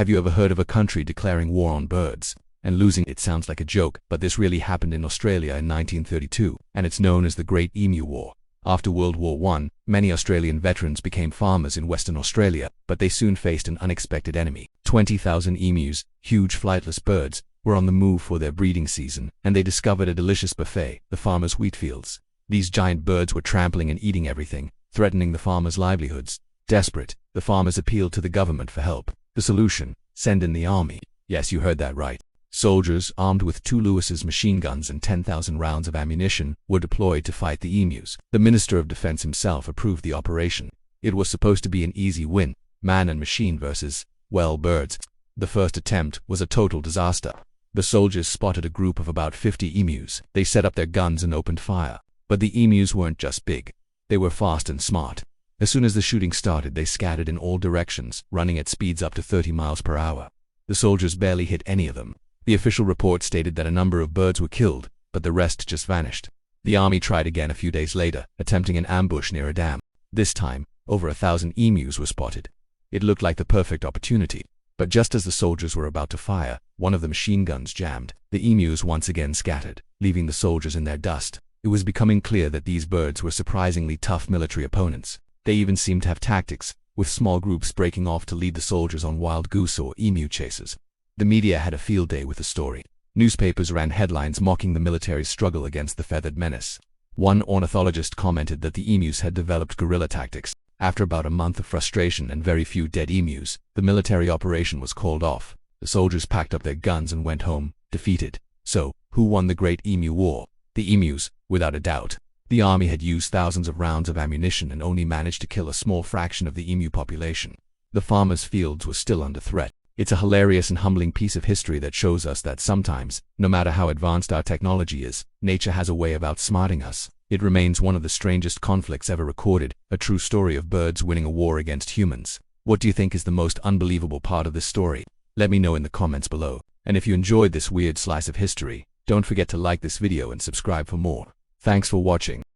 Have you ever heard of a country declaring war on birds and losing? It sounds like a joke, but this really happened in Australia in 1932, and it's known as the Great Emu War. After World War I, many Australian veterans became farmers in Western Australia, but they soon faced an unexpected enemy. 20,000 emus, huge flightless birds, were on the move for their breeding season, and they discovered a delicious buffet, the farmers' wheat fields. These giant birds were trampling and eating everything, threatening the farmers' livelihoods. Desperate, the farmers appealed to the government for help. The solution: send in the army. Yes, you heard that right. Soldiers, armed with 2 Lewis's machine guns and 10,000 rounds of ammunition, were deployed to fight the emus. The Minister of Defense himself approved the operation. It was supposed to be an easy win, man and machine versus, well, birds. The first attempt was a total disaster. The soldiers spotted a group of about 50 emus. They set up their guns and opened fire. But the emus weren't just big. They were fast and smart. As soon as the shooting started, they scattered in all directions, running at speeds up to 30 miles per hour. The soldiers barely hit any of them. The official report stated that a number of birds were killed, but the rest just vanished. The army tried again a few days later, attempting an ambush near a dam. This time, over 1,000 emus were spotted. It looked like the perfect opportunity. But just as the soldiers were about to fire, one of the machine guns jammed. The emus once again scattered, leaving the soldiers in their dust. It was becoming clear that these birds were surprisingly tough military opponents. They even seemed to have tactics, with small groups breaking off to lead the soldiers on wild goose or emu chases. The media had a field day with the story. Newspapers ran headlines mocking the military's struggle against the feathered menace. One ornithologist commented that the emus had developed guerrilla tactics. After about a month of frustration and very few dead emus, the military operation was called off. The soldiers packed up their guns and went home, defeated. So, who won the Great Emu War? The emus, without a doubt. The army had used thousands of rounds of ammunition and only managed to kill a small fraction of the emu population. The farmers' fields were still under threat. It's a hilarious and humbling piece of history that shows us that sometimes, no matter how advanced our technology is, nature has a way of outsmarting us. It remains one of the strangest conflicts ever recorded, a true story of birds winning a war against humans. What do you think is the most unbelievable part of this story? Let me know in the comments below. And if you enjoyed this weird slice of history, don't forget to like this video and subscribe for more. Thanks for watching.